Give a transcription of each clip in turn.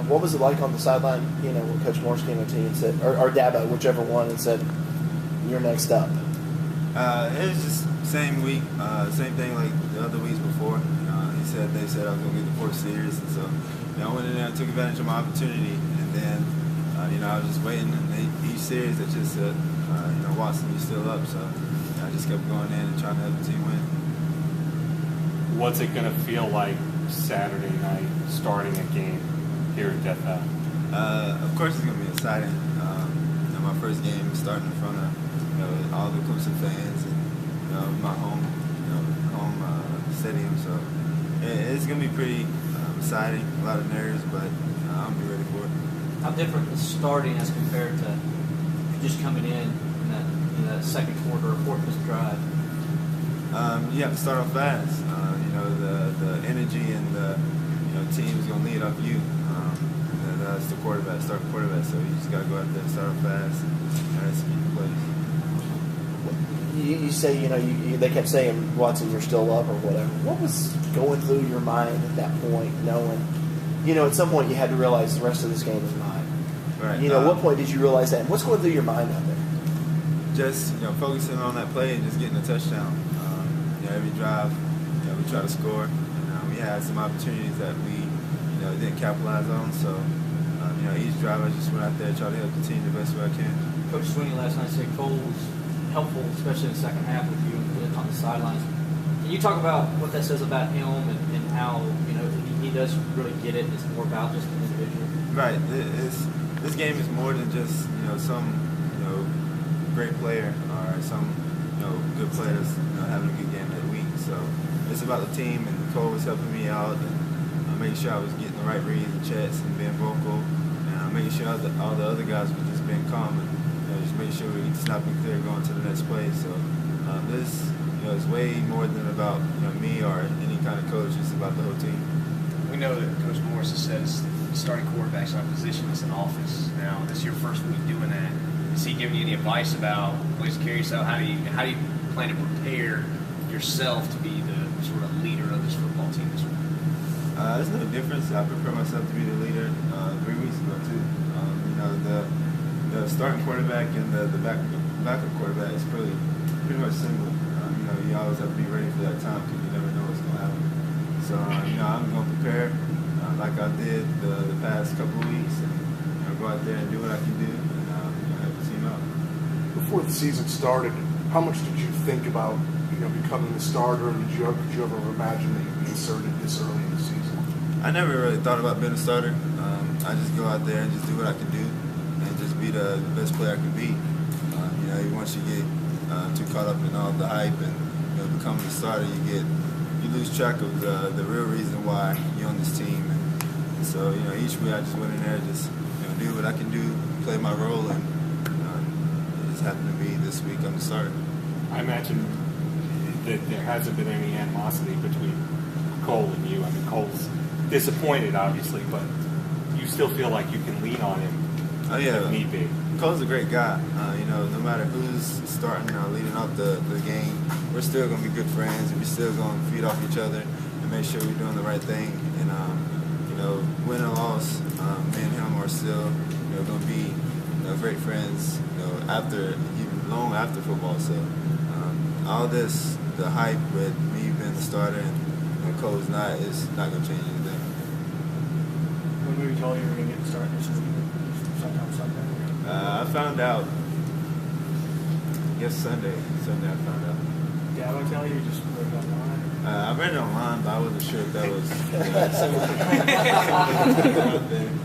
what was it like on the sideline? You know, when Coach Morris came up to you and said, or Dabo, whichever one, and said, "You're next up." It was just same week, same thing like the other weeks before. They said I was gonna get the 4th series, and so I went in there and took advantage of my opportunity. And then I was just waiting, and each series they just said, Watson, you're still up. So I just kept going in and trying to help the team win. What's it gonna feel like Saturday night starting a game here at Death Valley? Of course, it's gonna be exciting. My first game starting in front of all the Clemson fans and my home stadium. So it's gonna be pretty exciting. A lot of nerves, but I'll be ready for it. How different is starting as compared to just coming in that second quarter or fourth drive? You have to start off fast. The energy and the team is gonna lead off you. That's the quarterback, starting quarterback. So you just gotta go out there and start off fast and execute the plays. You say, they kept saying, Watson, you're still up or whatever. What was going through your mind at that point, knowing, at some point you had to realize the rest of this game is mine? Right. What point did you realize that? What's going through your mind out there? Just, focusing on that play and just getting a touchdown. Every drive, we try to score. And, we had some opportunities that we, didn't capitalize on. So, each drive I just went out there and tried to help the team the best way I can. Coach Sweeney last night said Cole was helpful, especially in the second half with you on the sidelines. Can you talk about what that says about him and how he does really get it? It's more about just an individual. Right. This game is more than just some great player or some good players having a good game that week. So it's about the team, and Cole was helping me out and making sure I was getting the right reads and checks and being vocal, and making sure all the other guys were just being calm and just making sure we stop and clear going to the next play. So this is way more than about me or any kind of coach. It's about the whole team. We know that Coach Morris has said starting quarterback's not a position, it's an office. Now, this is your first week doing that. Is he giving you any advice about ways to carry yourself? How do you plan to prepare yourself to be the sort of leader of this football team this week? There's no difference. I prepared myself to be the leader 3 weeks ago too. The starting quarterback and the backup quarterback is pretty much similar. You always have to be ready for that time because you never know what's going to happen. So I'm going to prepare like I did the past couple of weeks and go out there and do what I can do and help the team out. Before the season started, how much did you think about becoming the starter, and could you ever imagine that you'd be inserted this early in the season? I never really thought about being a starter. I just go out there and just do what I can do and just be the best player I can be. Once you get too caught up in all the hype and becoming a starter, you lose track of the real reason why you're on this team. And so each week I just went in there and just do what I can do, play my role, and it just happened to be this week I'm the starter. I imagine that there hasn't been any animosity between Cole and you. I mean, Cole's disappointed, obviously, but you still feel like you can lean on him if need be. Cole's a great guy. No matter who's starting or leading off the game, we're still going to be good friends, and we're still going to feed off each other and make sure we're doing the right thing. And, win or loss, me and him are still going to be great friends even long after football. So all this, the hype with me being the starter and Cole's not, is not going to change anything. When we told you we were going to get started this week, sometime Sunday? I found out, I guess Sunday I found out. Yeah, I would tell you, just read it online. I read it online, but I wasn't sure if that was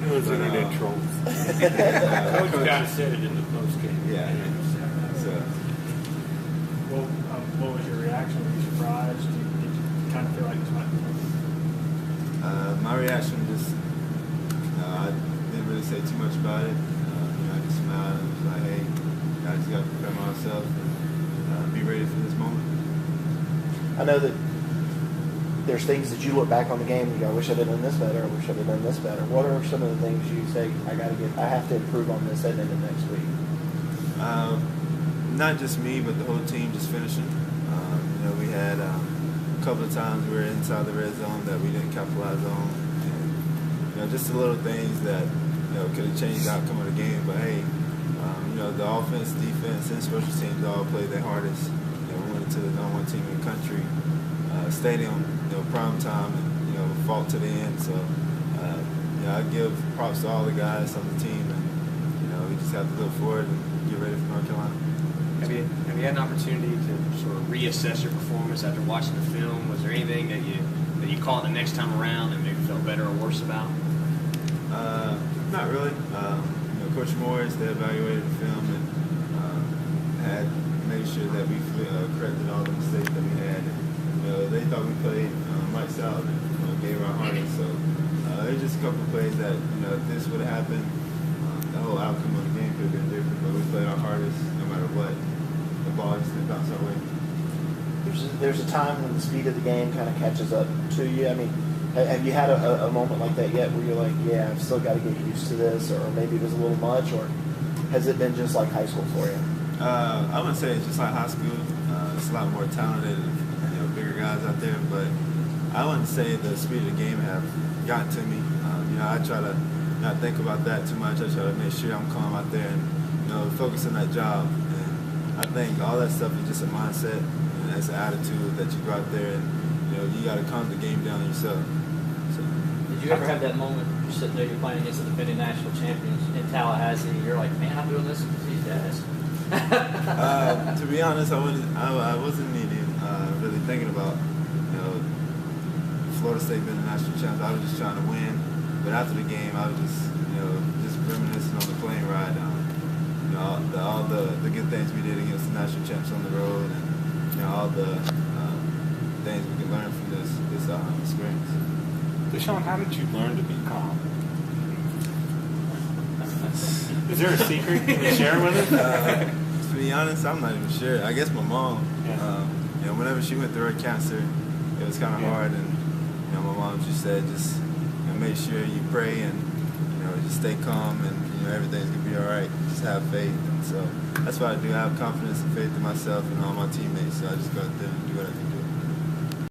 It was internet trolls. Coach kind of said it in the post game. Yeah. So. Well, what was your reaction? Were you surprised? Did you kind of feel like this might be? My reaction just, I didn't really say too much about it. I just smiled and was like, hey, I just got to prepare myself and be ready for this moment. I know that there's things that you look back on the game and you go, I wish I'd have done this better, I wish I'd have done this better. What are some of the things you say, I have to improve on this heading into next week? Not just me, but the whole team just finishing. We had a couple of times we were inside the red zone that we didn't capitalize on. And, just the little things that could have changed the outcome of the game. But hey, the offense, defense, and special teams all played their hardest. We went into the number 1 team in the country stadium, prime time, and fought to the end. So I give props to all the guys on the team, and we just have to look forward and get ready for North Carolina. Have you had an opportunity to sort of reassess your performance after watching the film? Was there anything that you caught the next time around and maybe felt better or worse about? Not really. Coach Morris, they evaluated the film and had made sure that we corrected all the mistakes that we had. And, they thought we played Mike Stout and gave our hardest. So there's just a couple of plays that if this would have happened, the whole outcome of the game could have been different. But we played our hardest no matter what. The ball just didn't bounce our way. There's a time when the speed of the game kind of catches up to you. I mean, have you had a moment like that yet where you're like, yeah, I've still got to get used to this, or maybe it was a little much, or has it been just like high school for you? I wouldn't say it's just like high school. It's a lot more talented, bigger guys out there, but I wouldn't say the speed of the game have gotten to me. I try to not think about that too much. I try to make sure I'm calm out there and focus on that job. And I think all that stuff is just a mindset and it's an attitude that you go out there and you got to calm the game down yourself. So, did you ever have that moment you're sitting there, you're playing against the defending national champions in Tallahassee, and you're like, man, I'm doing this with these guys? To be honest, I wasn't even really thinking about Florida State being the national champs. I was just trying to win. But after the game, I was just reminiscing on the plane ride. All the good things we did against the national champs on the road, and all the things we can learn from this experience. Deshaun, how did you learn to be calm? Is there a secret you can share with us? To be honest, I'm not even sure. I guess my mom. Yeah. Whenever she went through her cancer, it was kind of hard, and my mom just said, make sure you pray and just stay calm, and everything's gonna be all right. Just have faith, and so that's what I do. I have confidence and faith in myself and all my teammates. So I just go out there and do what I can do.